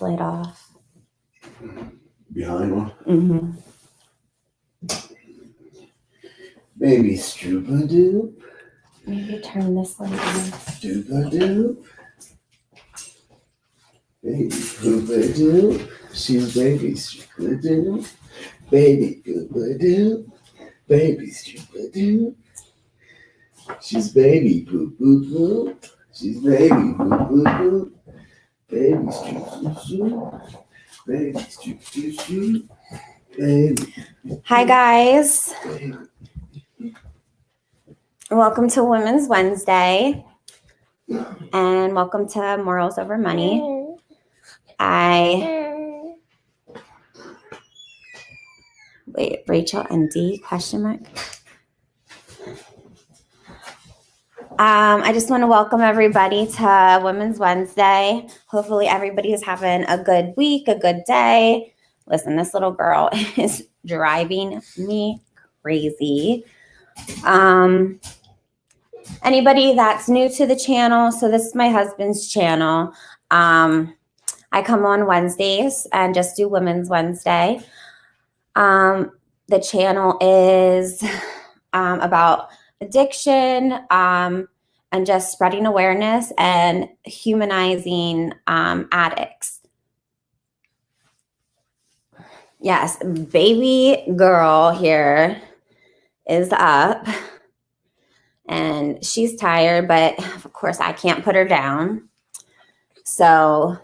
Light off. Behind one? Mm-hmm. Baby Stroopa-Doop. Maybe turn this light on. Stroopa-Doop. Baby Poopa-Doop. She's baby Stroopa-Doop. Baby Poopa-Doop. Baby Stroopa-Doop. She's baby Poop-Poop-Poop. She's baby Poop-Poop-Poop. Baby Stroopa-Doop. Baby Stroopa-Doop. Baby. Hi, guys. Baby. Welcome to Women's Wednesday. And welcome to Morals Over Money. Wait, Rachel and D, question mark. I just want to welcome everybody to Women's Wednesday. Hopefully everybody is having a good week, a good day. Listen, this little girl is driving me crazy. Anybody that's new to the channel, so this is my husband's channel. I come on Wednesdays and just do Women's Wednesday. The channel is about addiction and just spreading awareness and humanizing addicts. Yes, baby girl here is up and she's tired, but of course I can't put her down. So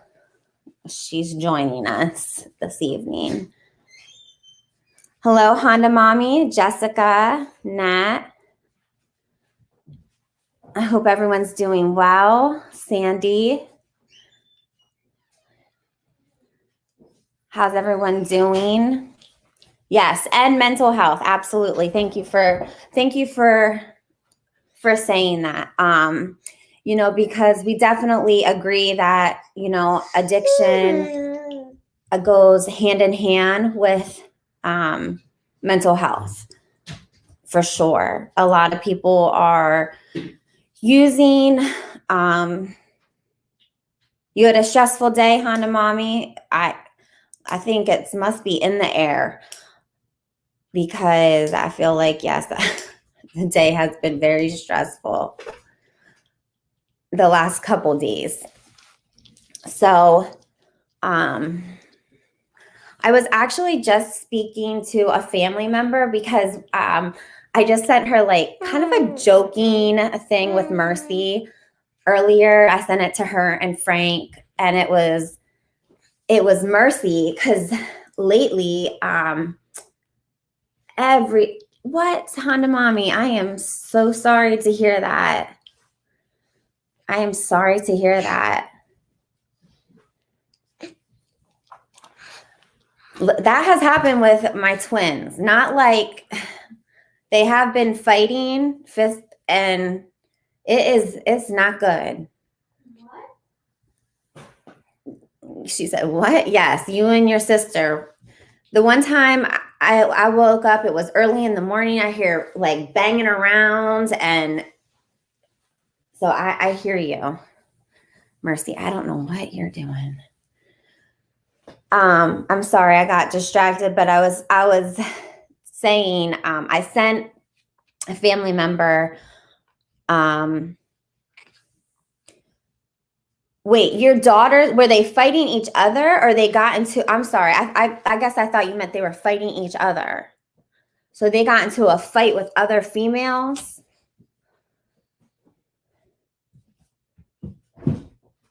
she's joining us this evening. Hello, Honda Mommy, Jessica, Nat. I hope everyone's doing well. Sandy. How's everyone doing? Yes, and mental health. Absolutely. Thank you for saying that. Because we definitely agree that, addiction goes hand in hand with mental health. For sure. A lot of people are using, you had a stressful day, Honda Mommy. I think it must be in the air because I feel like, yes, the day has been very stressful the last couple days. So, I was actually just speaking to a family member because I just sent her like kind of a joking thing with Mercy earlier. I sent it to her and Frank, and it was Mercy because lately, Honda Mommy, I am so sorry to hear that. I am sorry to hear that. That has happened with my twins. Not like they have been fighting fist, and it's not good. What? She said, what? Yes, you and your sister. The one time I woke up, it was early in the morning. I hear like banging around, and so I hear you, Mercy. I don't know what you're doing. I'm sorry, I got distracted, but I was saying, I sent a family member, wait, your daughters, were they fighting each other or they got into, I'm sorry, I guess I thought you meant they were fighting each other. So they got into a fight with other females?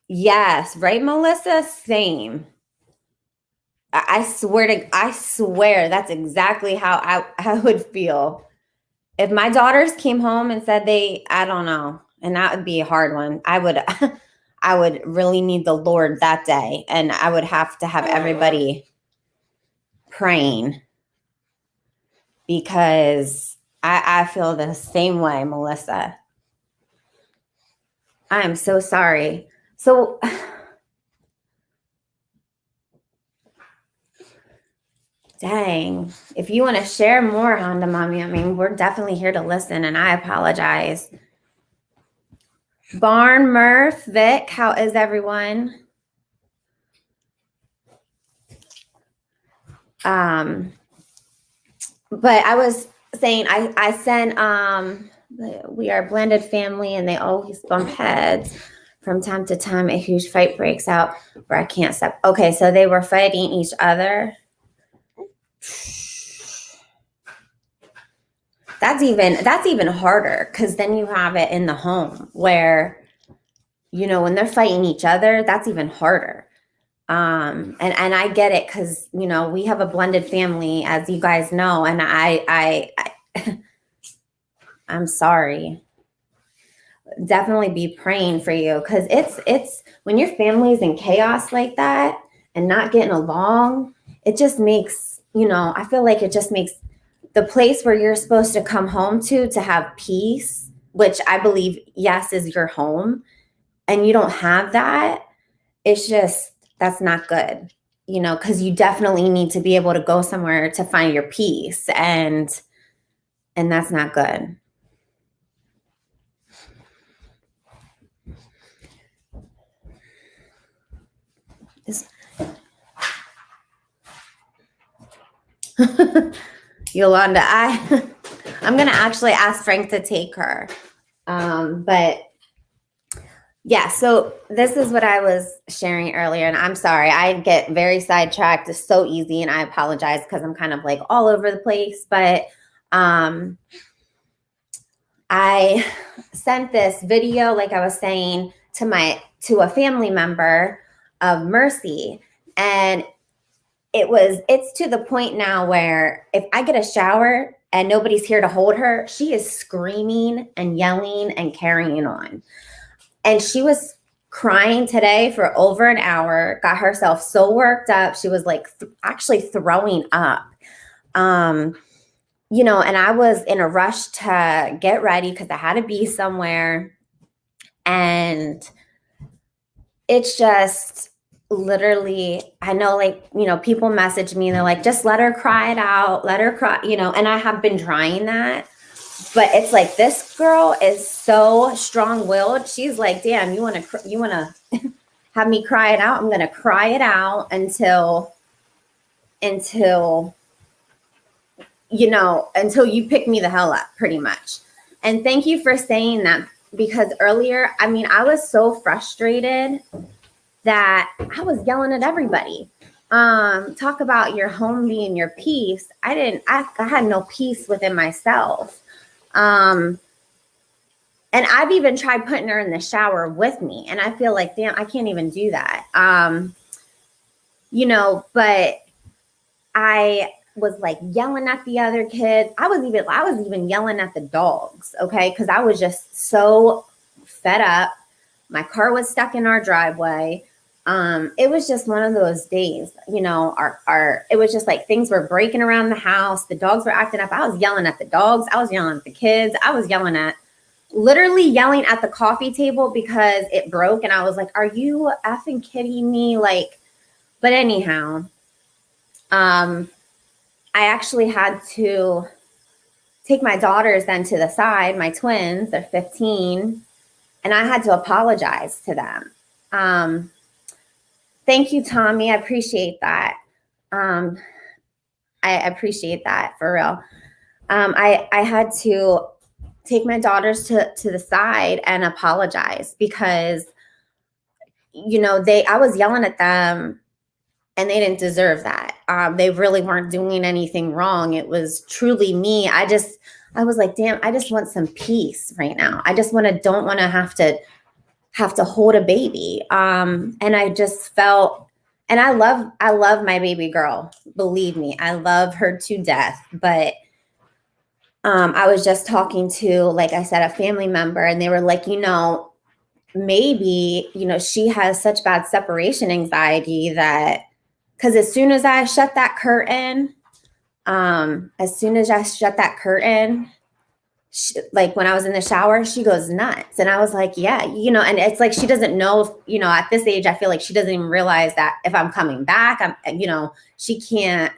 Yes, right, Melissa? Same. I swear that's exactly how I would feel. If my daughters came home and said I don't know, and that would be a hard one. I would really need the Lord that day, and I would have to have everybody praying because I feel the same way, Melissa. I am so sorry. So dang. If you want to share more, Honda Mommy, I mean, we're definitely here to listen, and I apologize. Barn Murph, Vic, how is everyone? But I was saying, I sent, we are a blended family and they always bump heads. From time to time, a huge fight breaks out where I can't stop. Okay, so they were fighting each other. That's even harder, because then you have it in the home where, when they're fighting each other, that's even harder. And I get it, because we have a blended family, as you guys know, and I'm sorry. Definitely be praying for you, because it's when your family's in chaos like that and not getting along, it just makes, I feel like it just makes the place where you're supposed to come home to have peace, which I believe, yes, is your home, and you don't have that. It's just, that's not good, because you definitely need to be able to go somewhere to find your peace, and that's not good. Yolanda, I'm gonna actually ask Frank to take her, but yeah. So this is what I was sharing earlier, and I'm sorry, I get very sidetracked. It's so easy, and I apologize, because I'm kind of like all over the place. But I sent this video, like I was saying, to a family member of Mercy, and it's to the point now where if I get a shower and nobody's here to hold her, she is screaming and yelling and carrying on. And she was crying today for over an hour, got herself so worked up. She was like actually throwing up. And I was in a rush to get ready because I had to be somewhere. And it's just literally, I know, like, people message me, they're like, just let her cry it out, let her cry, and I have been trying that. But it's like, this girl is so strong-willed. She's like, damn, you want to have me cry it out? I'm going to cry it out until you pick me the hell up, pretty much. And thank you for saying that, because earlier, I was so frustrated that I was yelling at everybody. Talk about your home being your peace. I had no peace within myself. And I've even tried putting her in the shower with me, and I feel like, damn, I can't even do that. But I was like yelling at the other kids. I was even yelling at the dogs, okay? Because I was just so fed up. My car was stuck in our driveway. It was just one of those days, it was just like things were breaking around the house. The dogs were acting up. I was yelling at the dogs. I was yelling at the kids. I was literally yelling at the coffee table because it broke. And I was like, are you effing kidding me? But anyhow, I actually had to take my daughters then to the side, my twins, they're 15, and I had to apologize to them. Thank you, Tommy. I appreciate that. I appreciate that, for real. I had to take my daughters to the side and apologize, because, I was yelling at them and they didn't deserve that. They really weren't doing anything wrong. It was truly me. I was like, damn, I just want some peace right now. I just don't want to have to hold a baby. And I just felt, and I love my baby girl. Believe me, I love her to death. But I was just talking to, like I said, a family member, and they were like, maybe, she has such bad separation anxiety that, because as soon as I shut that curtain, like when I was in the shower, she goes nuts. And I was like, yeah, and it's like, she doesn't know if, at this age, I feel like she doesn't even realize that if I'm coming back, she can't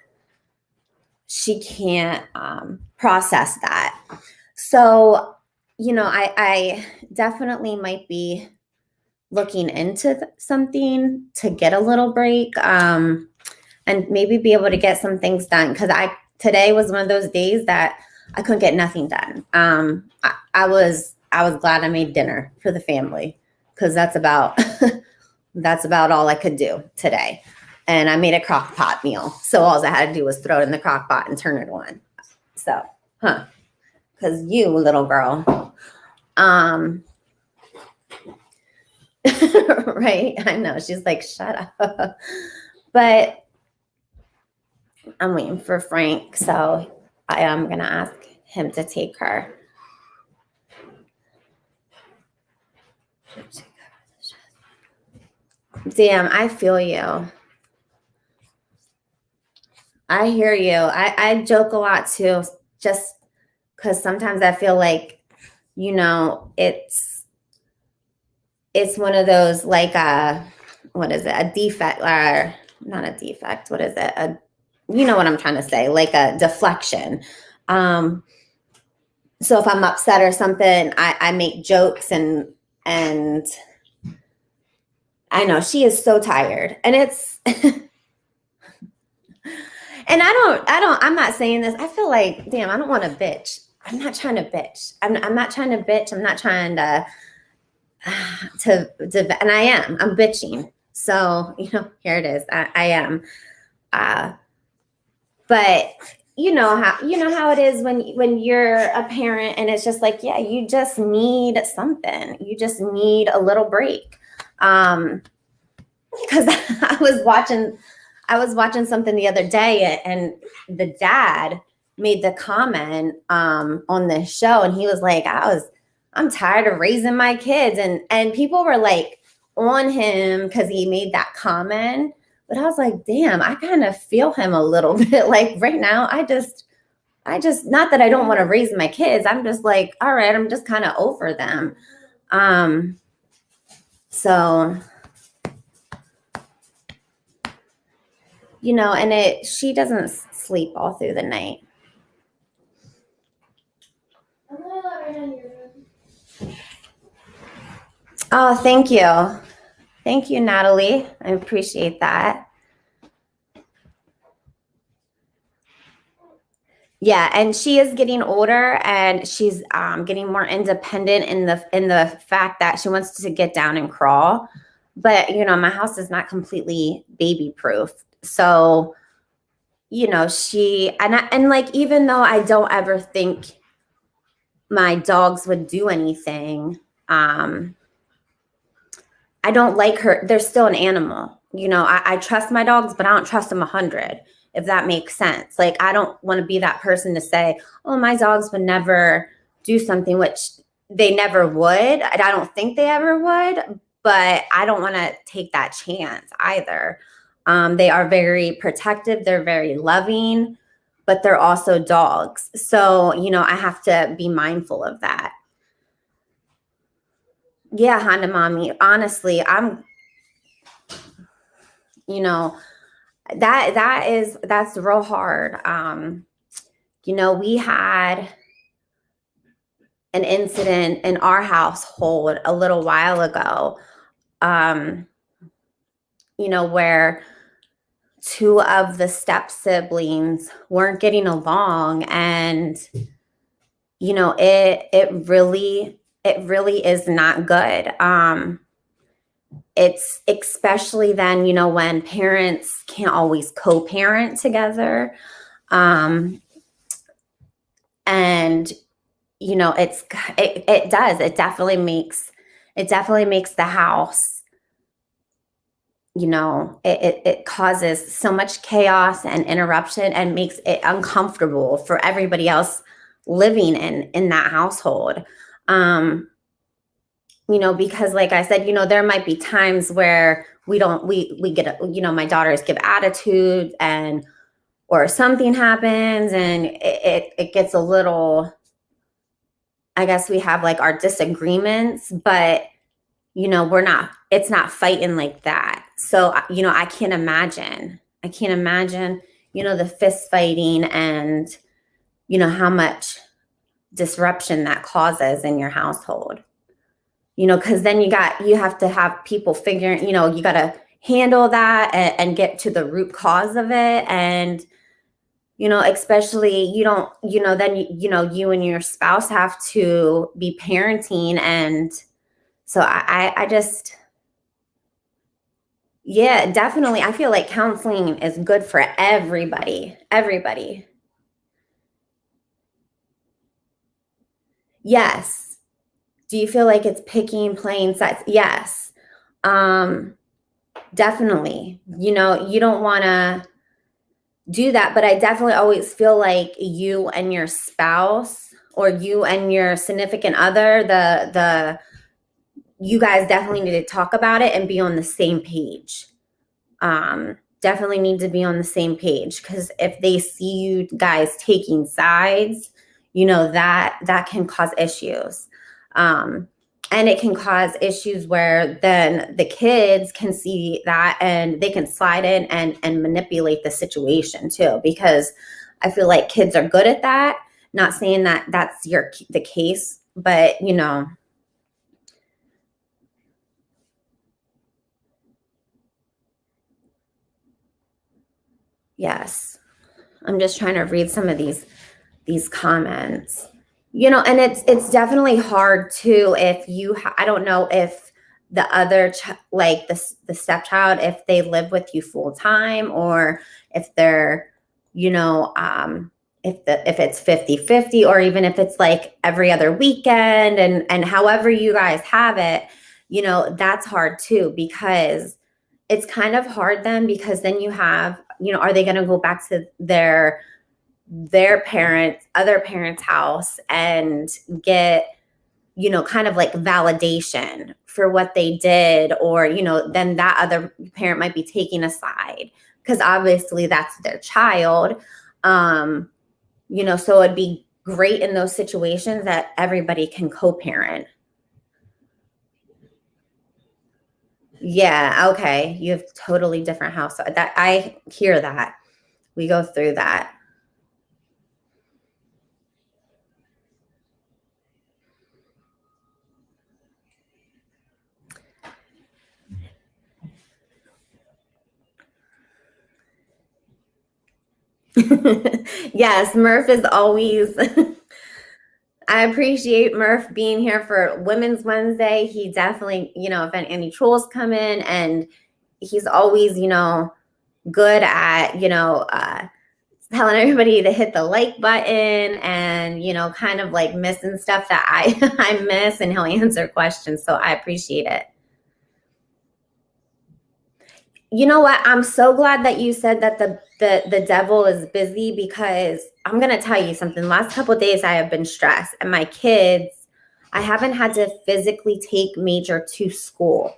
process that. So, I definitely might be looking into something to get a little break. and maybe be able to get some things done. Cause today was one of those days that I couldn't get nothing done. I was glad I made dinner for the family, cause that's about, that's about all I could do today. And I made a crock pot meal. So all I had to do was throw it in the crock pot and turn it on. So, cause you little girl, right? I know. She's like, shut up. But I'm waiting for Frank. So I am going to ask him to take her. Damn, I feel you. I hear you. I joke a lot too, just because sometimes I feel like, it's one of those like what is it? A defect, or not a defect. What is it? You know what I'm trying to say? Like a deflection. So if I'm upset or something, I make jokes and I know she is so tired, and it's and I'm not saying this. I feel like, damn, I don't want to bitch. I'm not trying to bitch. I'm not trying to bitch. I'm not trying to and I'm bitching. So, here it is. I am. But you know how it is when you're a parent, and it's just like, yeah, you just need something. You just need a little break. Because I was watching something the other day, and the dad made the comment on this show, and he was like, I'm tired of raising my kids, and people were like on him because he made that comment. But I was like, damn, I kind of feel him a little bit. Like right now, I just not that I don't want to raise my kids. I'm just like, all right, I'm just kind of over them. So, and she doesn't sleep all through the night. Oh, thank you. Thank you, Natalie. I appreciate that. Yeah, and she is getting older, and she's getting more independent in the fact that she wants to get down and crawl. But my house is not completely baby proof, so she and like, even though I don't ever think my dogs would do anything, I don't like her. They're still an animal. I trust my dogs, but I don't trust them 100, if that makes sense. Like, I don't want to be that person to say, oh, my dogs would never do something, which they never would. I don't think they ever would, but I don't want to take that chance either. They are very protective. They're very loving, but they're also dogs. So, I have to be mindful of that. Yeah, Honda Mommy, honestly, that's real hard. We had an incident in our household a little while ago, where two of the step siblings weren't getting along, and it really is not good. It's especially then, when parents can't always co-parent together. And it definitely makes the house, it causes so much chaos and interruption, and makes it uncomfortable for everybody else living in that household. Because like I said, there might be times where we get, my daughters give attitude, or something happens, and it gets a little, I guess we have like our disagreements, but it's not fighting like that. So, I can't imagine, the fist fighting, and, how much disruption that causes in your household. Because then you have to have people figuring, you got to handle that and get to the root cause of it. And, especially you don't, then, you and your spouse have to be parenting. And so I just, yeah, definitely. I feel like counseling is good for everybody. Everybody. Yes. Do you feel like it's picking plain sides? Yes. Definitely. You don't want to do that, but I definitely always feel like you and your spouse or you and your significant other, you guys definitely need to talk about it and be on the same page. Definitely need to be on the same page, because if they see you guys taking sides, that can cause issues. And it can cause issues where then the kids can see that and they can slide in and manipulate the situation too, because I feel like kids are good at that. Not saying that that's the case, but yes. I'm just trying to read some of these comments. And it's definitely hard too if I don't know if the other like the stepchild, if they live with you full time, or if they're if it's 50-50, or even if it's like every other weekend, and however you guys have it, that's hard too, because it's kind of hard then, because then you have, are they going to go back to their other parents' house and get, kind of like validation for what they did, or, then that other parent might be taking a side, because obviously that's their child. So it'd be great in those situations that everybody can co-parent. Yeah, okay. You have totally different house. That I hear that. We go through that. Yes, Murph is always I appreciate Murph being here for Women's Wednesday. He definitely, if any trolls come in, and he's always, good at, telling everybody to hit the like button, and, kind of like missing stuff that I miss, and he'll answer questions. So I appreciate it. You know what? I'm so glad that you said that the devil is busy, because I'm going to tell you something. Last couple of days I have been stressed, and my kids, I haven't had to physically take Major to school.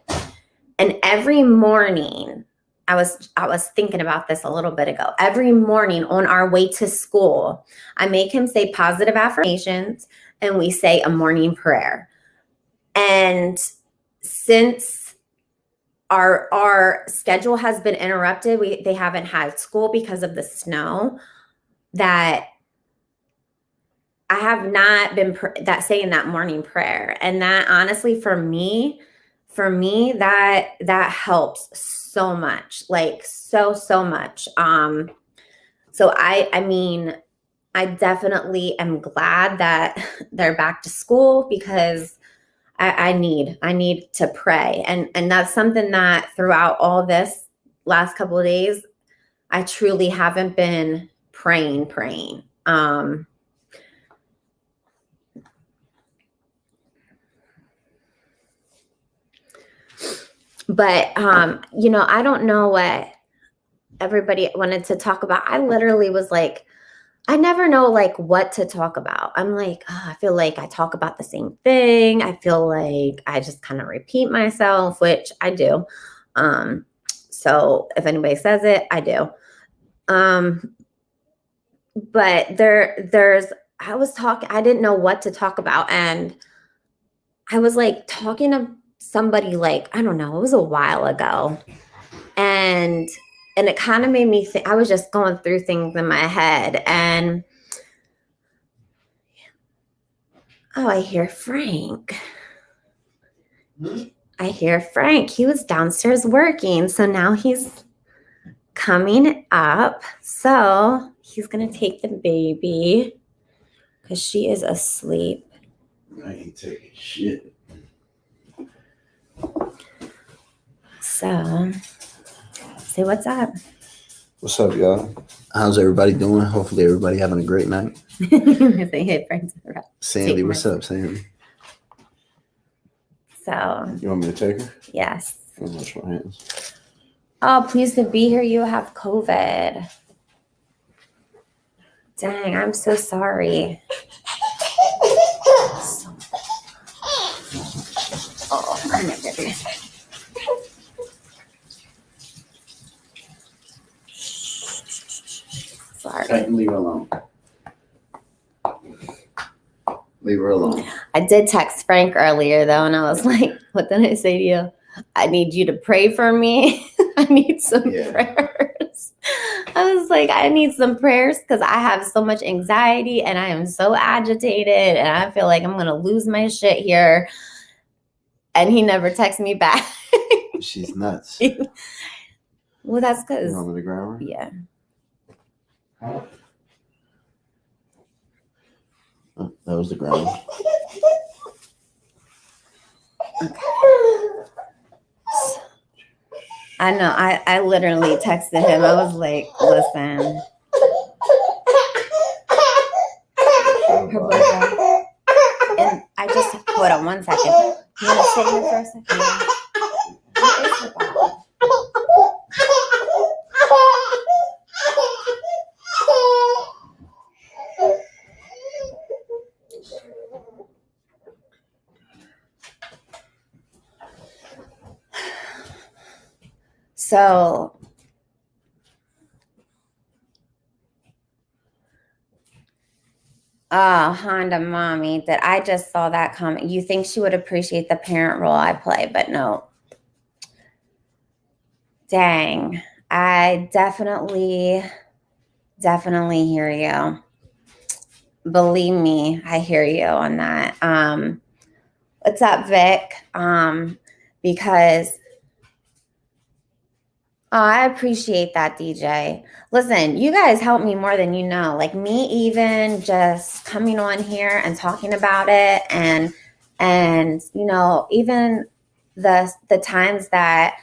And every morning, I was thinking about this a little bit ago. Every morning on our way to school, I make him say positive affirmations, and we say a morning prayer. And since our schedule has been interrupted, they haven't had school because of the snow, that I have not been saying that morning prayer. And that honestly, for me, that helps so much, like so much. So I mean, I definitely am glad that they're back to school, because I need to pray. And that's something that throughout all this last couple of days, I truly haven't been praying. But I don't know what everybody wanted to talk about. I literally was like, I never know like what to talk about. I'm like, oh, I feel like I talk about the same thing. I feel like I just kind of repeat myself, which I do. So if anybody says it, I do. But I didn't know what to talk about. And I was like talking to somebody, like, I don't know, it was a while ago. And it kind of made me think. I was just going through things in my head, and oh, I hear Frank. I hear Frank. He was downstairs working. So now he's coming up. So he's going to take the baby because she is asleep. I ain't taking shit. So say what's up. What's up, y'all? How's everybody doing? Hopefully everybody having a great night. Say, hey, Frank's right. Sandy, Take what's my- up, Sandy? So You want me to take her? yes. I'll wash my hands. Oh, pleased to be here. You have COVID. Dang, I'm so sorry. Oh, come here, baby. Sorry. Hey, leave her alone. Leave her alone. I did text Frank earlier though, and I was like, what did I say to you? I need you to pray for me. I need some Yeah. prayers. I was like, I need some prayers because I have so much anxiety and I am so agitated and I feel like I'm going to lose my shit here. And he never texted me back. She's nuts. Well, that's You because, want me to grab her? yeah. Oh, that was the ground. I know. I literally texted him. I was like, listen. Her brother. And I just, hold on one second. You want to sit here for a second? What is her brother? So, Honda mommy, that I just saw that comment. You think she would appreciate the parent role I play, but no. Dang. I definitely hear you. Believe me, I hear you on that. What's up, Vic? Because I appreciate that, DJ. Listen, you guys help me more than you know. Like me even just coming on here and talking about it and you know, even the times that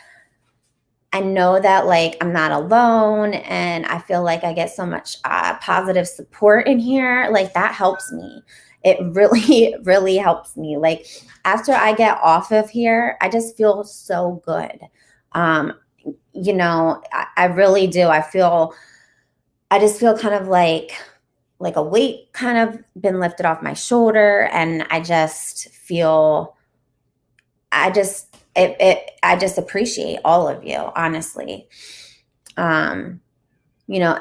I know that like I'm not alone and I feel like I get so much positive support in here. Like that helps me. It really, really helps me. Like after I get off of here, I just feel so good. You know, I really do. I just feel kind of like a weight kind of been lifted off my shoulder. And I just feel, I just appreciate all of you, honestly. You know,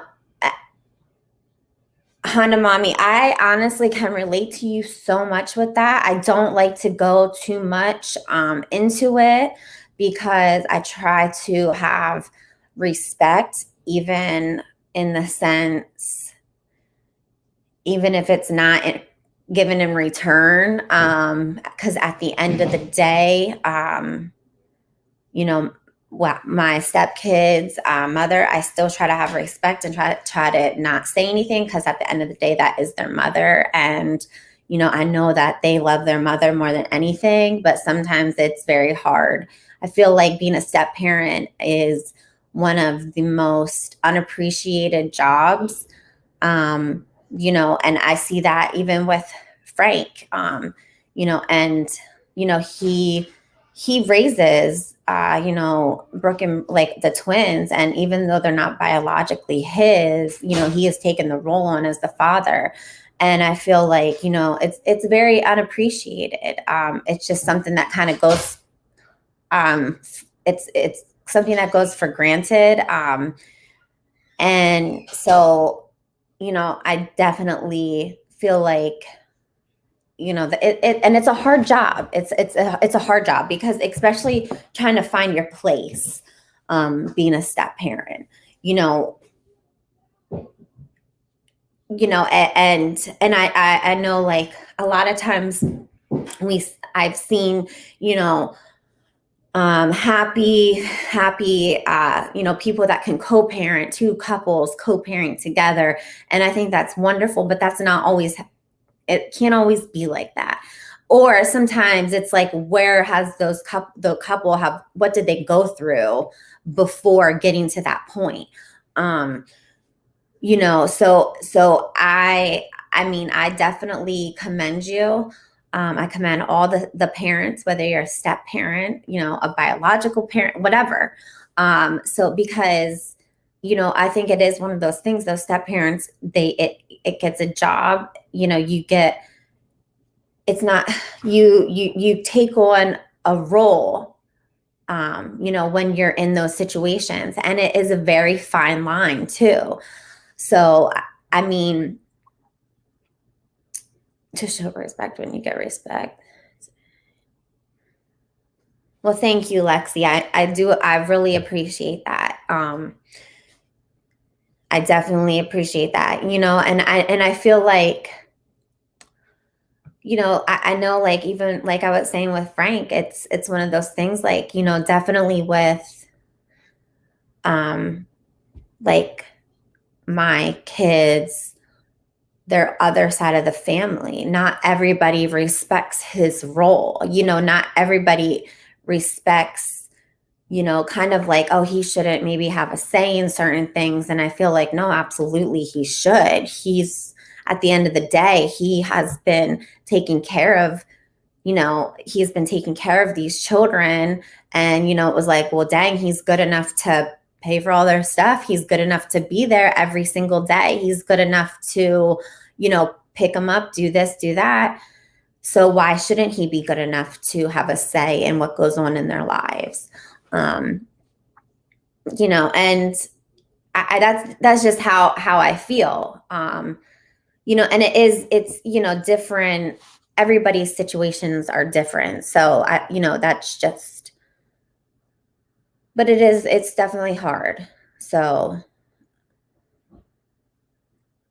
Honda mommy, I honestly can relate to you so much with that. I don't like to go too much into it because I try to have respect, even in the sense, even if it's not given in return, because at the end of the day, you know, my stepkids' mother, I still try to have respect and try to not say anything because at the end of the day, that is their mother. And, you know, I know that they love their mother more than anything, but sometimes it's very hard. I feel like being a step parent is one of the most unappreciated jobs, you know, and I see that even with Frank, you know, and, you know, he raises, you know, Brooke and like the twins. And even though they're not biologically his, you know, he has taken the role on as the father. And I feel like, you know, it's very unappreciated. It's just something that kind of goes, it's something that goes for granted. And so, you know, I definitely feel like, you know, and it's a hard job. It's a hard job because especially trying to find your place, being a step parent, you know, and I know like a lot of times I've seen, you know, happy, people that can co-parent, two couples co-parent together. And I think that's wonderful, but that's not always, it can't always be like that. Or sometimes it's like, where has the couple have, what did they go through before getting to that point? So I definitely commend you. I commend all the parents, whether you're a step parent, a biological parent, whatever. Because, I think it is one of those things, those step parents, it gets a job, it's not, you take on a role, when you're in those situations, and it is a very fine line too. So, I mean, to show respect when you get respect. Well, thank you, Lexi. I really appreciate that. I definitely appreciate that, and I feel like, I know, like, even like I was saying with Frank, it's one of those things, like, definitely with, like, my kids, their other side of the family. Not everybody respects his role. Not everybody respects, kind of like, oh, he shouldn't maybe have a say in certain things. And I feel like, no, absolutely he should. At the end of the day, he has been taking care of, he's been taking care of these children. And, it was like, well, dang, he's good enough to pay for all their stuff. He's good enough to be there every single day. He's good enough to, pick them up, do this, do that. So why shouldn't he be good enough to have a say in what goes on in their lives? And that's just how I feel. And it's different. Everybody's situations are different. So that's just, but it's definitely hard. So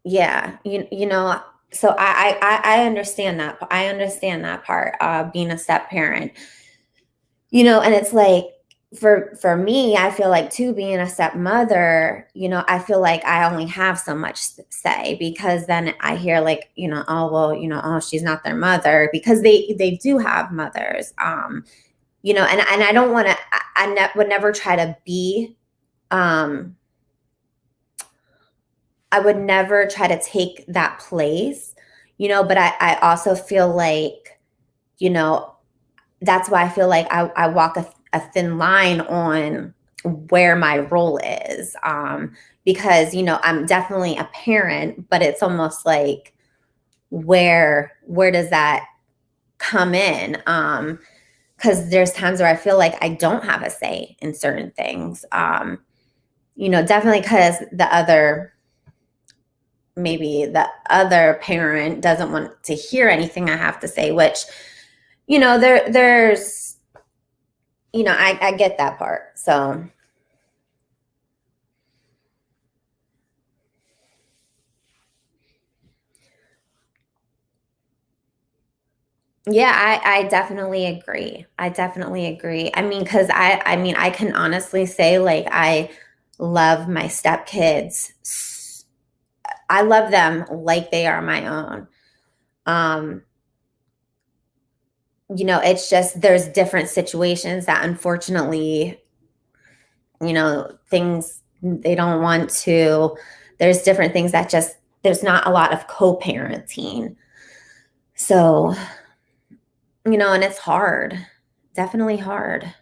yeah, so I understand that. I understand that part, being a step parent, and it's like, for me, I feel like too, being a stepmother, I feel like I only have so much say, because then I hear, like, oh, well, oh, she's not their mother, because they do have mothers, and I don't want to, would never try to be, I would never try to take that place, but I also feel like, that's why I feel like I walk a thin line on where my role is, because, I'm definitely a parent, but it's almost like, where does that come in? Because there's times where I feel like I don't have a say in certain things, definitely because maybe the other parent doesn't want to hear anything I have to say, which, there's, I get that part. So yeah, I definitely agree. I definitely agree. I mean, because I can honestly say, like, I love my stepkids. I love them like they are my own. It's just, there's different situations that, unfortunately, things they don't want to, there's different things that just, there's not a lot of co-parenting. So, and it's hard, definitely hard.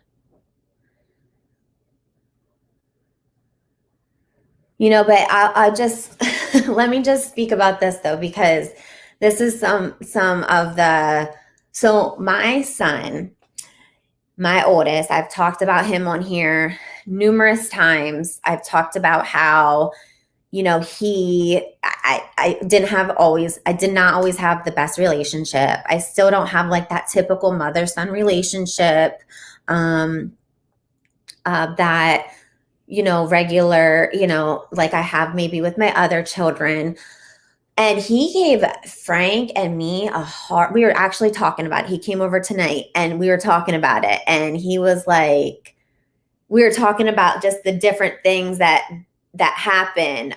But I just, let me just speak about this though, because this is some of the, so my son, my oldest, I've talked about him on here numerous times. I've talked about how, I did not always have the best relationship. I still don't have, like, that typical mother-son relationship, that, regular, like I have maybe with my other children. And he gave Frank and me a hard, we were actually talking about it. He came over tonight and we were talking about it. And he was like, we were talking about just the different things that happen.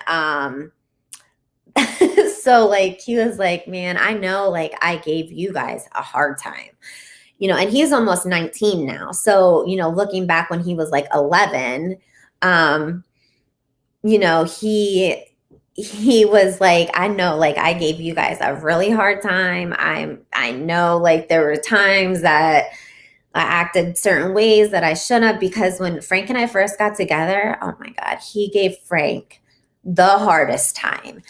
So like, he was like, man, I know like I gave you guys a hard time, and he's almost 19 now. So, looking back when he was like 11, he was like, I know, like I gave you guys a really hard time. I know like there were times that I acted certain ways that I shouldn't have, because when Frank and I first got together, oh my God, he gave Frank the hardest time.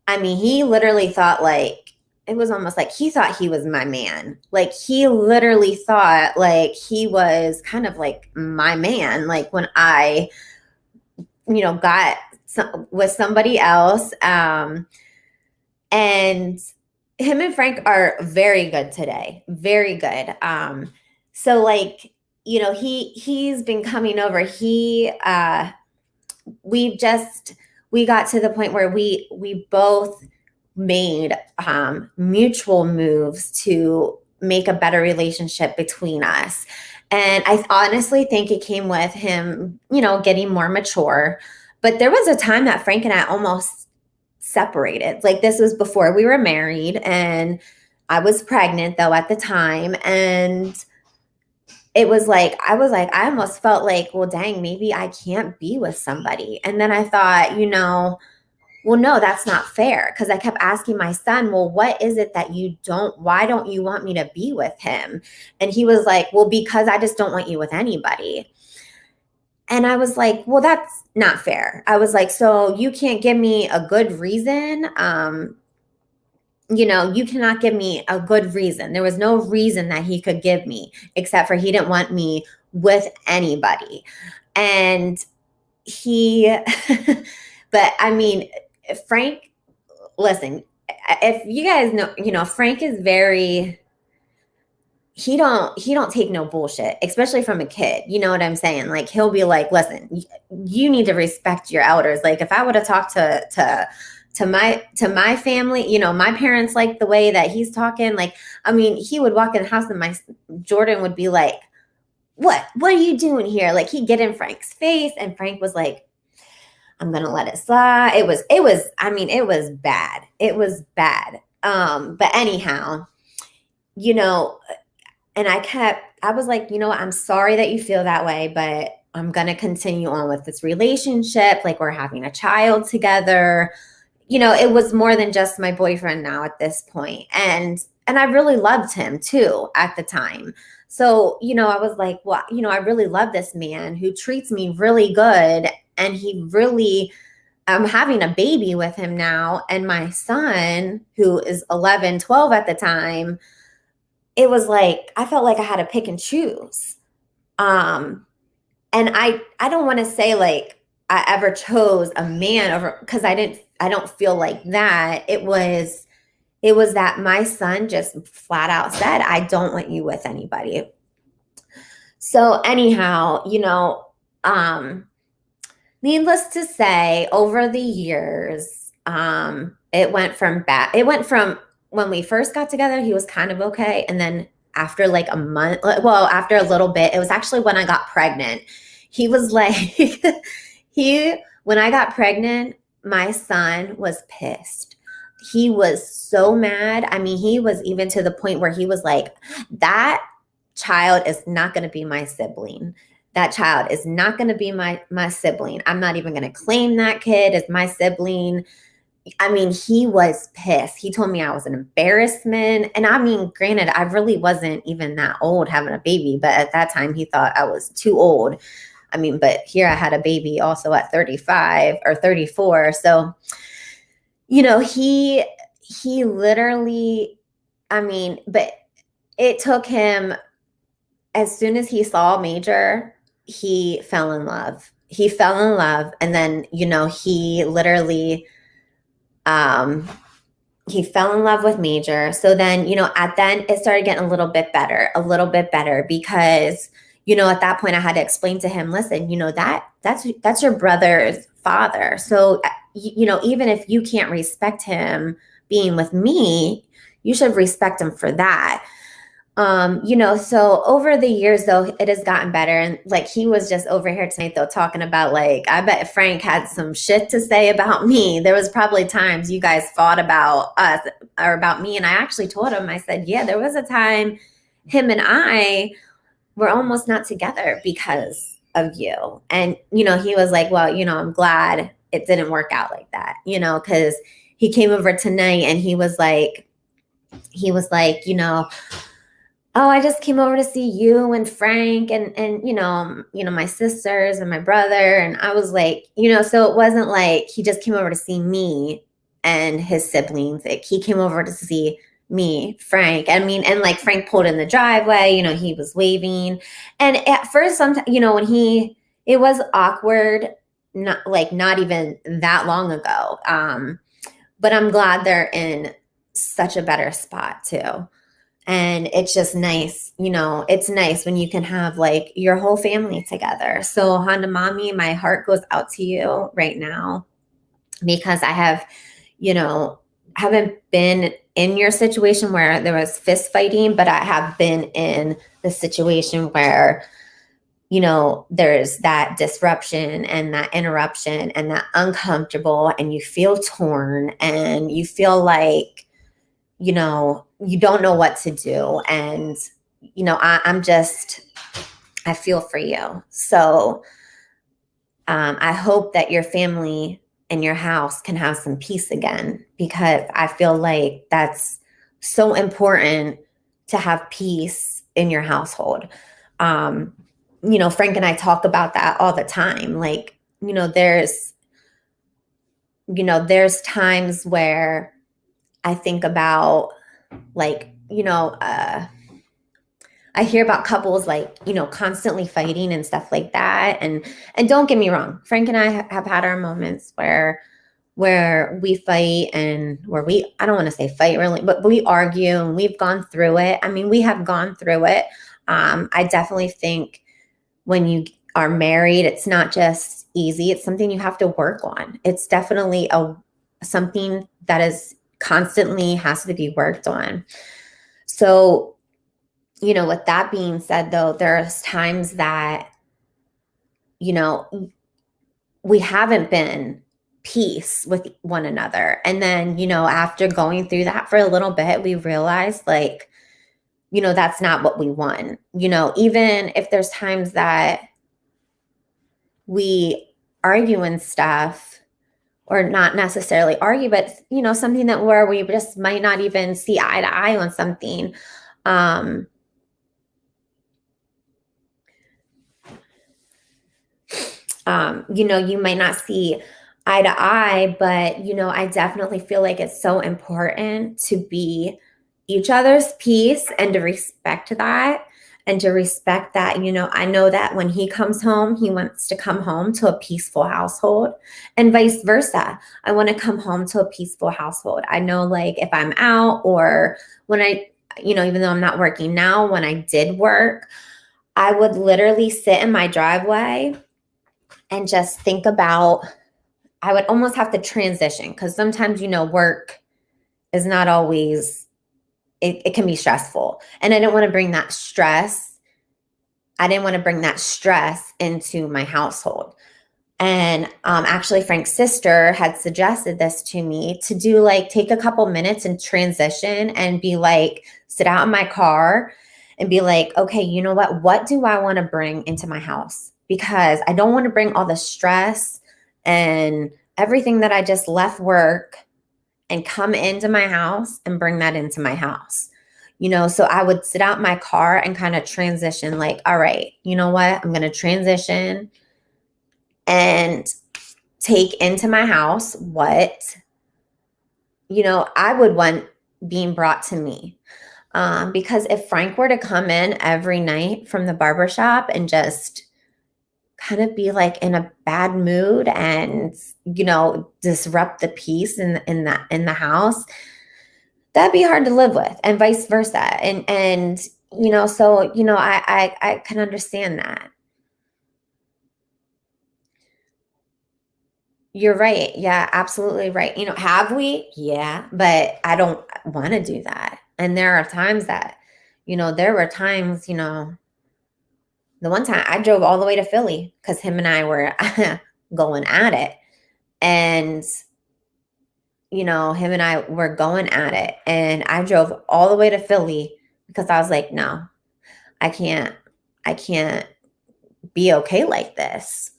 I mean, he literally thought like, it was almost like he thought he was my man. Like he literally thought like he was kind of like my man. Like when I, got with somebody else. And him and Frank are very good today. Very good. So like, he's been coming over. We got to the point where we both made mutual moves to make a better relationship between us. And I honestly think it came with him, getting more mature. But there was a time that Frank and I almost separated. Like this was before we were married, and I was pregnant though at the time. And it was like, I almost felt like, well, dang, maybe I can't be with somebody. And then I thought, well, no, that's not fair. Because I kept asking my son, well, what is it that why don't you want me to be with him? And he was like, well, because I just don't want you with anybody. And I was like, well, that's not fair. I was like, so you can't give me a good reason. You cannot give me a good reason. There was no reason that he could give me, except for he didn't want me with anybody. And but I mean, Frank, listen, if you guys know, Frank is he don't take no bullshit, especially from a kid. You know what I'm saying? Like he'll be like, listen, you need to respect your elders. Like if I would have talked to my family, my parents, like the way that he's talking, like, I mean, he would walk in the house and Jordan would be like, what are you doing here? Like he'd get in Frank's face, and Frank was like, I'm going to let it slide. It was bad. It was bad. But anyhow, and I was like, what? I'm sorry that you feel that way, but I'm going to continue on with this relationship. Like we're having a child together. It was more than just my boyfriend now at this point. And I really loved him too at the time. So, I was like, well, I really love this man who treats me really good. And I'm having a baby with him now. And my son, who is 11, 12 at the time, it was like, I felt like I had to pick and choose. And I don't want to say like I ever chose a man over, because I don't feel like that. It was that my son just flat out said, I don't want you with anybody. So anyhow, needless to say, over the years, it went from when we first got together, he was kind of okay. And then after like a month, after a little bit, it was actually when I got pregnant. He was like, when I got pregnant, my son was pissed. He was so mad. I mean, he was even to the point where he was like, that child is not going to be my sibling. That child is not going to be my sibling. I'm not even going to claim that kid as my sibling. I mean, he was pissed. He told me I was an embarrassment. And I mean, granted, I really wasn't even that old having a baby, but at that time he thought I was too old. I mean, but here I had a baby also at 35 or 34. So, he literally, I mean, but it took him, as soon as he saw Major, he fell in love. And then, he literally, he fell in love with Major. So then, then it started getting a little bit better because, at that point I had to explain to him, listen, that's your brother's father. So, even if you can't respect him being with me, you should respect him for that. So over the years though, it has gotten better. And like, he was just over here tonight though, talking about like, I bet Frank had some shit to say about me. There was probably times you guys fought about us or about me. And I actually told him, I said, yeah, there was a time him and I were almost not together because of you. And, he was like, well, I'm glad it didn't work out like that, because he came over tonight and he was like, oh, I just came over to see you and Frank and my sisters and my brother. And I was like, so it wasn't like he just came over to see me and his siblings. Like, he came over to see me, Frank. I mean, and like Frank pulled in the driveway, he was waving. And at first, sometimes, it was awkward, not even that long ago. But I'm glad they're in such a better spot too. And it's just nice, it's nice when you can have like your whole family together. So Honda Mommy, my heart goes out to you right now, because I have, haven't been in your situation where there was fist fighting, but I have been in the situation where, there's that disruption and that interruption and that uncomfortable, and you feel torn and you feel like, you don't know what to do. And, I feel for you. So I hope that your family and your house can have some peace again, because I feel like that's so important, to have peace in your household. Frank and I talk about that all the time. Like, there's times where I think about like, I hear about couples like, constantly fighting and stuff like that. And don't get me wrong, Frank and I have had our moments where we fight and I don't want to say fight really, but we argue, and we've gone through it. I mean, we have gone through it. I definitely think when you are married, it's not just easy. It's something you have to work on. It's definitely something that is constantly has to be worked on. So, with that being said, though, there's times that, we haven't been peace with one another. And then, after going through that for a little bit, we realized like, that's not what we want. Even if there's times that we argue and stuff, or not necessarily argue, but, something that where we just might not even see eye to eye on something. You might not see eye to eye, but, I definitely feel like it's so important to be each other's peace and to respect that. And to respect that, I know that when he comes home, he wants to come home to a peaceful household, and vice versa. I want to come home to a peaceful household. I know, like, if I'm out, or when I, even though I'm not working now, when I did work, I would literally sit in my driveway and just think about, I would almost have to transition, because sometimes, work is not always, it can be stressful. And I didn't want to bring that stress. I didn't want to bring that stress into my household. And actually, Frank's sister had suggested this to me, to do like, take a couple minutes and transition and be like, sit out in my car and be like, okay, you know what do I want to bring into my house? Because I don't want to bring all the stress and everything that I just left work and come into my house and bring that into my house. So I would sit out in my car and kind of transition, like, all right, you know what? I'm going to transition and take into my house what, I would want being brought to me. Because if Frank were to come in every night from the barbershop and just kind of be like in a bad mood and, disrupt the peace in the house, that'd be hard to live with, and vice versa. And so, I can understand that. You're right. Yeah, absolutely right. Have we? Yeah, but I don't want to do that. And there are times that, there were times, the one time I drove all the way to Philly because him and I were going at it. And, him and I were going at it. And I drove all the way to Philly because I was like, no, I can't be okay like this.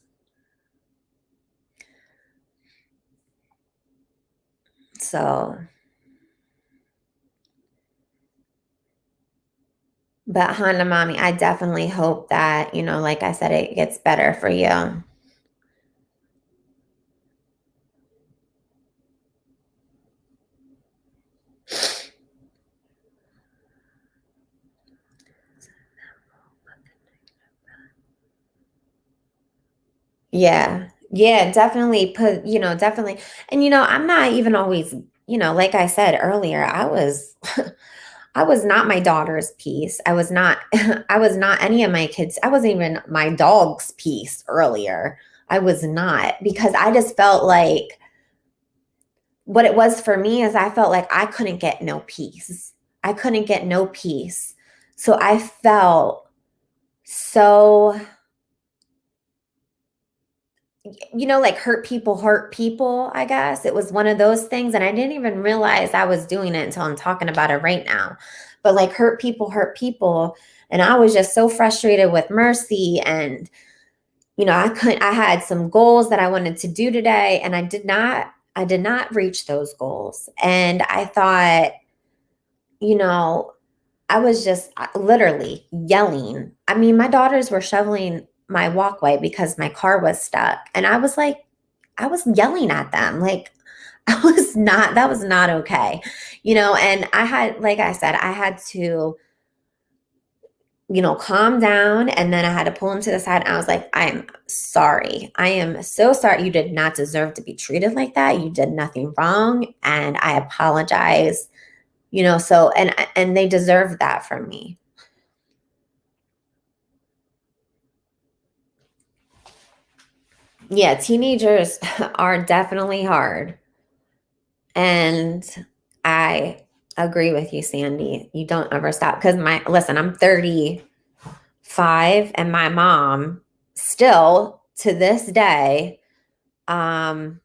So, but Honda Mommy, I definitely hope that, like I said, it gets better for you. Yeah. Yeah, definitely definitely. And I'm not even always, like I said earlier, I was I was not my daughter's piece. I was not I was not any of my kids. I wasn't even my dog's piece earlier. I was not because I just felt like what it was for me is I felt like I couldn't get no peace. I couldn't get no peace. So I felt so like hurt people, I guess. It was one of those things. And I didn't even realize I was doing it until I'm talking about it right now. But like hurt people, hurt people. And I was just so frustrated with Mercy. And, I had some goals that I wanted to do today. And I did not reach those goals. And I thought, you know, I was just literally yelling. I mean, my daughters were shoveling my walkway because my car was stuck. And I was like, I was yelling at them. Like, that was not okay. And I had, like I said, I had to, calm down. And then I had to pull him to the side. And I was like, I am sorry. I am so sorry. You did not deserve to be treated like that. You did nothing wrong. And I apologize. So, and they deserve that from me. Yeah, teenagers are definitely hard. And I agree with you, Sandy. You don't ever stop. Because listen, I'm 35 and my mom still to this day, my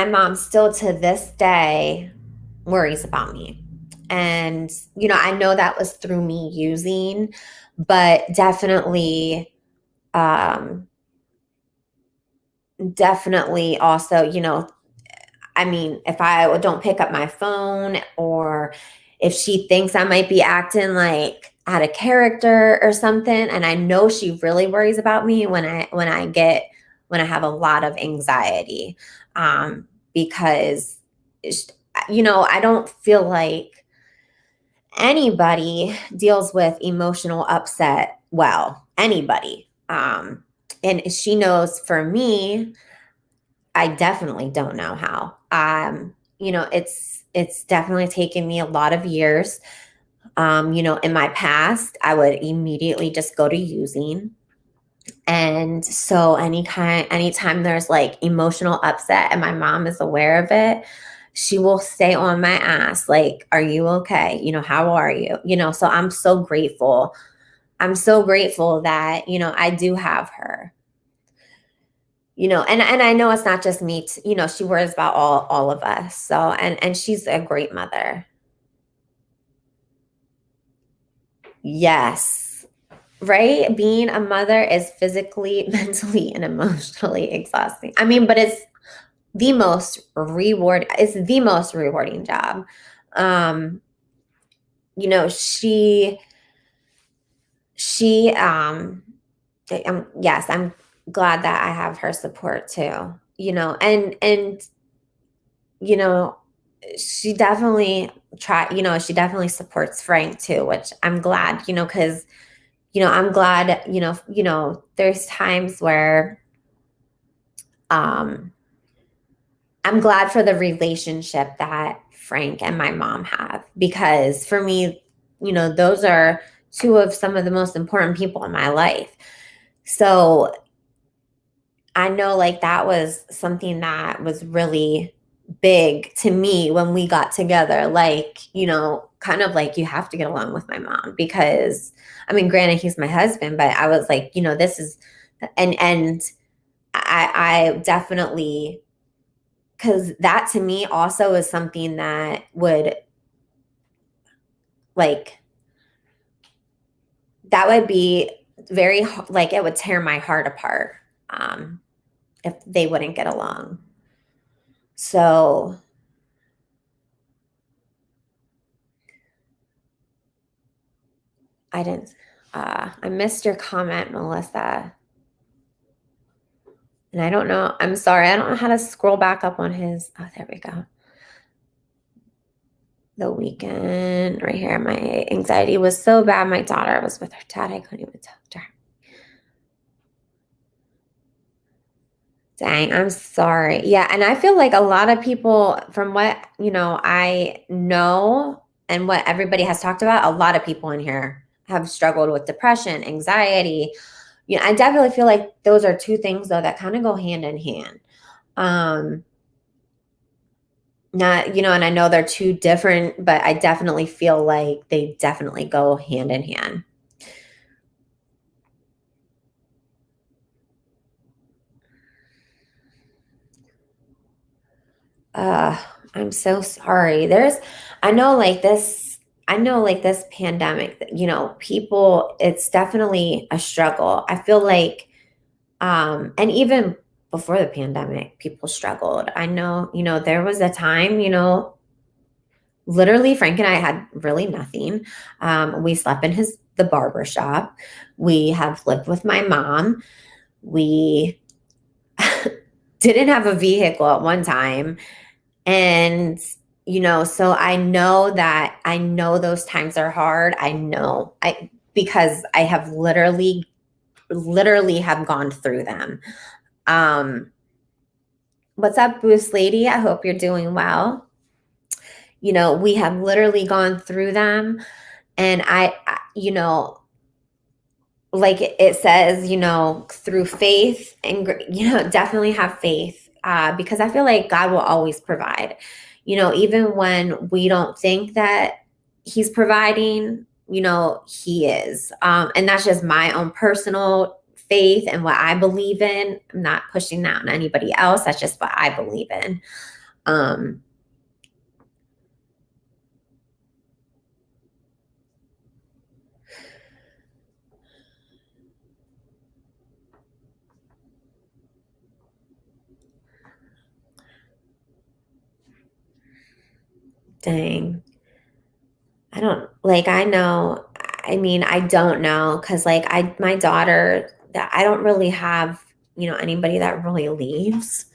mom still to this day worries about me. And, I know that was through me using, but definitely also, I mean, if I don't pick up my phone or if she thinks I might be acting like out of character or something, and I know she really worries about me when I have a lot of anxiety, because I don't feel like anybody deals with emotional upset well. Anybody, and she knows for me I definitely don't know how. It's definitely taken me a lot of years. In my past, I would immediately just go to using. And so anytime there's like emotional upset and my mom is aware of it, she will stay on my ass, like, are you okay? How are you? So I'm so grateful. I'm so grateful that, I do have her. And I know it's not just me, she worries about all of us. So, and she's a great mother. Yes. Right? Being a mother is physically, mentally, and emotionally exhausting. I mean, but it's the most rewarding job. Um, she yes, I'm glad that I have her support too. And you know, she definitely supports Frank too, which I'm glad, because, I'm glad, there's times where, um, I'm glad for the relationship that Frank and my mom have, because for me, those are, two of some of the most important people in my life. So I know like that was something that was really big to me when we got together. Like, kind of like you have to get along with my mom because I mean, granted, he's my husband, but I was like, this is, and I definitely, because that to me also is something that would like, that would be very, like, it would tear my heart apart if they wouldn't get along. So I missed your comment, Melissa. And I don't know, I'm sorry, I don't know how to scroll back up on his, oh, there we go. The weekend right here. My anxiety was so bad. My daughter was with her dad. I couldn't even talk to her. Dang, I'm sorry. Yeah. And I feel like a lot of people, from what, I know and what everybody has talked about, a lot of people in here have struggled with depression, anxiety. I definitely feel like those are two things though that kind of go hand in hand. Not, and I know they're two different, but I definitely feel like they definitely go hand in hand. I'm so sorry. I know like this pandemic, people, it's definitely a struggle. I feel like, and even before the pandemic, people struggled. I know, there was a time, literally Frank and I had really nothing. We slept in the barber shop. We have lived with my mom. We didn't have a vehicle at one time. And, so I know those times are hard. Because I have literally have gone through them. What's up, Boost Lady? I hope you're doing well. We have literally gone through them. And like it says, through faith and, definitely have faith because I feel like God will always provide, even when we don't think that he's providing, he is. And that's just my own personal faith and what I believe in. I'm not pushing that on anybody else. That's just what I believe in. Dang. I don't like, I know, I mean, I don't know. Cause like my daughter that I don't really have, anybody that really leaves,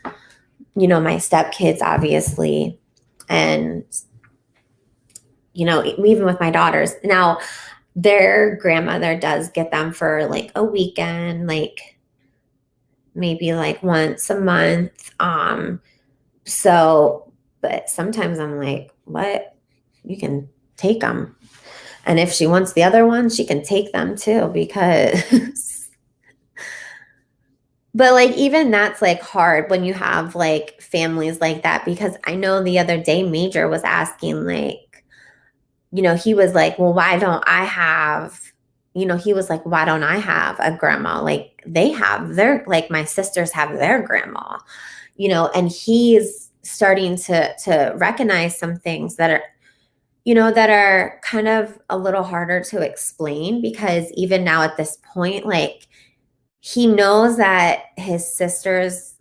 my stepkids, obviously. And, even with my daughters now, their grandmother does get them for like a weekend, like maybe like once a month. So, but sometimes I'm like, what? You can take them. And if she wants the other one, she can take them too, because, but like, even that's like hard when you have like families like that, because I know the other day Major was asking like, he was like, well, why don't I have, he was like, why don't I have a grandma? Like they have like my sisters have their grandma, and he's starting to recognize some things that are, that are kind of a little harder to explain, because even now at this point, like he knows that his sisters,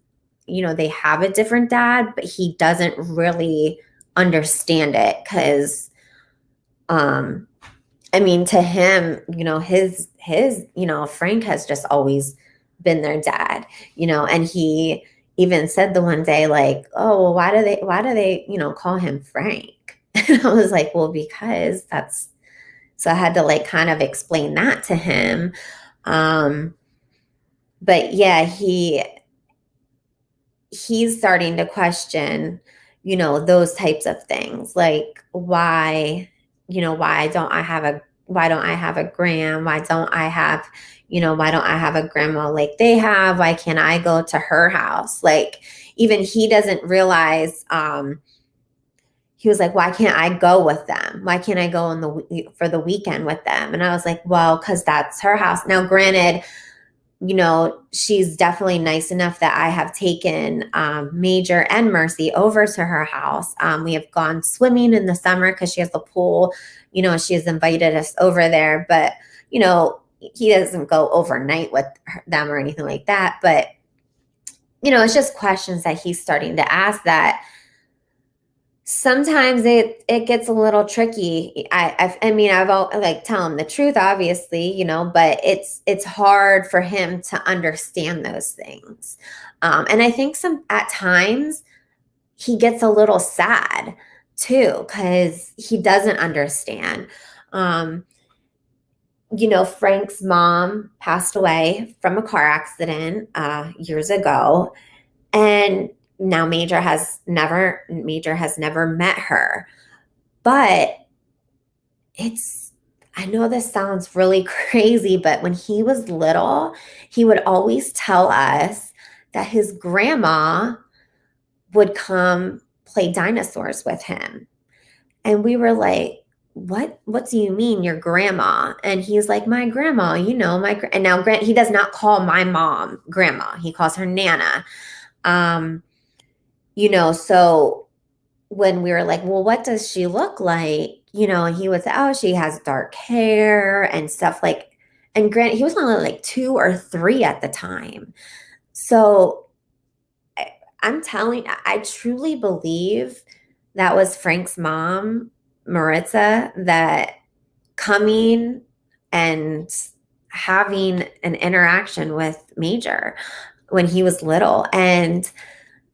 they have a different dad, but he doesn't really understand it because, I mean, to him, his, Frank has just always been their dad, and he even said the one day, like, oh, well, why do they, call him Frank? And I was like, well, because so I had to like kind of explain that to him. But yeah, he's starting to question, those types of things, like why don't I have a, why don't I have a gram? Why don't I have, why don't I have a grandma like they have? Why can't I go to her house? Like, even he doesn't realize, he was like, why can't I go with them? Why can't I go for the weekend with them? And I was like, well, because that's her house. Now, granted, she's definitely nice enough that I have taken Major and Mercy over to her house. We have gone swimming in the summer because she has a pool. She has invited us over there, but, he doesn't go overnight with them or anything like that. But, it's just questions that he's starting to ask that sometimes it gets a little tricky. I mean, I've like tell him the truth, obviously, but it's hard for him to understand those things. And I think at times he gets a little sad too, because he doesn't understand. Frank's mom passed away from a car accident years ago, and now Major has never met her. But I know this sounds really crazy, but when he was little, he would always tell us that his grandma would come play dinosaurs with him. And we were like, what do you mean, your grandma? And he's like, my grandma, and now he does not call my mom grandma. He calls her Nana. So when we were like, well, what does she look like? And he would say, oh, she has dark hair and stuff like, and granted, he was only like 2 or 3 at the time. So I truly believe that was Frank's mom, Maritza, that coming and having an interaction with Major when he was little. And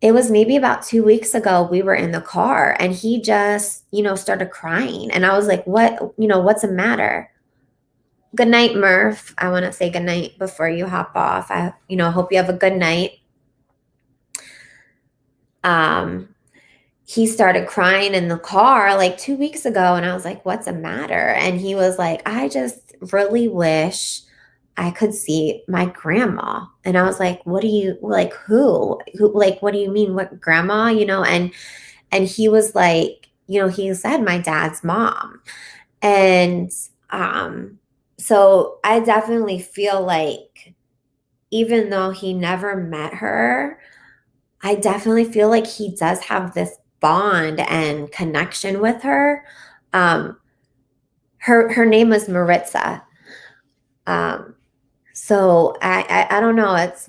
it was maybe about 2 weeks ago, we were in the car and he just, started crying. And I was like, what's the matter? Good night, Murph. I want to say good night before you hop off. I, hope you have a good night. He started crying in the car like 2 weeks ago. And I was like, what's the matter? And he was like, I just really wish I could see my grandma. And I was like, what do you, like, who, like, what do you mean? What grandma, and he was like, he said my dad's mom. And, so I definitely feel like even though he never met her, I definitely feel like he does have this bond and connection with her. Her name is Maritza. So I don't know. It's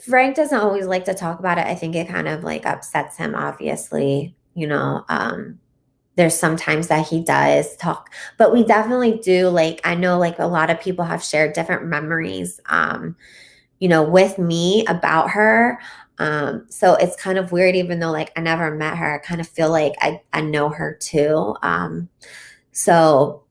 Frank doesn't always like to talk about it. I think it kind of like upsets him, obviously, there's sometimes that he does talk, but we definitely do. Like, I know like a lot of people have shared different memories, with me about her. So it's kind of weird, even though like I never met her, I kind of feel like I know her too. So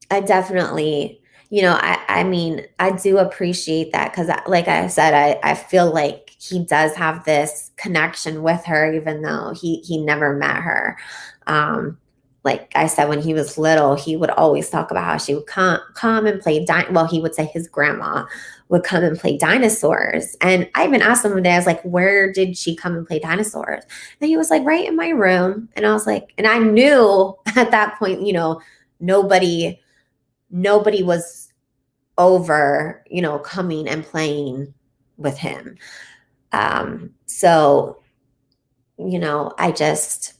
I definitely, I mean, I do appreciate that because, like I said, I feel like he does have this connection with her, even though he never met her. Like I said, when he was little, he would always talk about how she would come and play. Well, he would say his grandma would come and play dinosaurs. And I even asked him one day, I was like, where did she come and play dinosaurs? And he was like, right in my room. And I was like, and I knew at that point, nobody was over, coming and playing with him. So, I just,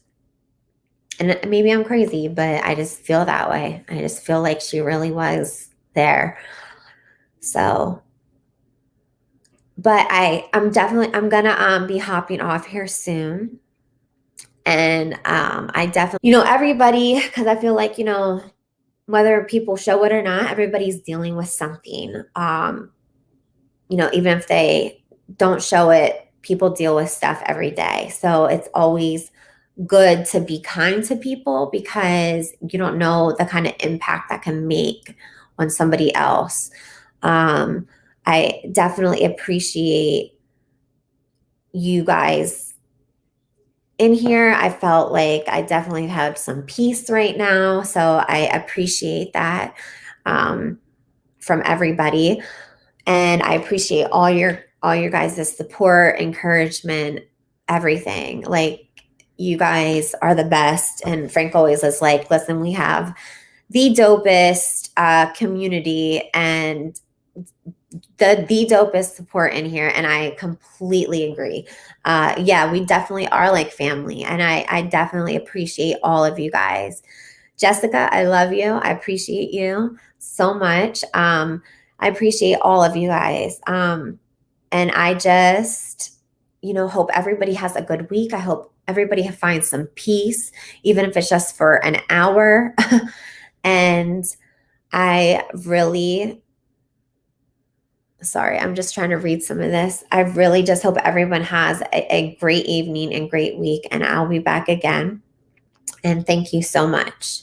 and maybe I'm crazy, but I just feel that way. I just feel like she really was there. So, but I'm gonna be hopping off here soon. And I definitely, everybody, because I feel like, whether people show it or not, everybody's dealing with something. Even if they don't show it, people deal with stuff every day. So it's always good to be kind to people because you don't know the kind of impact that can make on somebody else. I definitely appreciate you guys in here. I felt like I definitely have some peace right now. So I appreciate that from everybody. And I appreciate all your guys' support, encouragement, everything. Like, you guys are the best. And Frank always is like, listen, we have the dopest community and the dopest support in here. And I completely agree. Yeah, we definitely are like family. And I definitely appreciate all of you guys. Jessica, I love you. I appreciate you so much. I appreciate all of you guys. And I just, hope everybody has a good week. I hope everybody finds some peace, even if it's just for an hour. And I really, sorry, I'm just trying to read some of this. I really just hope everyone has a great evening and great week. And I'll be back again. And thank you so much.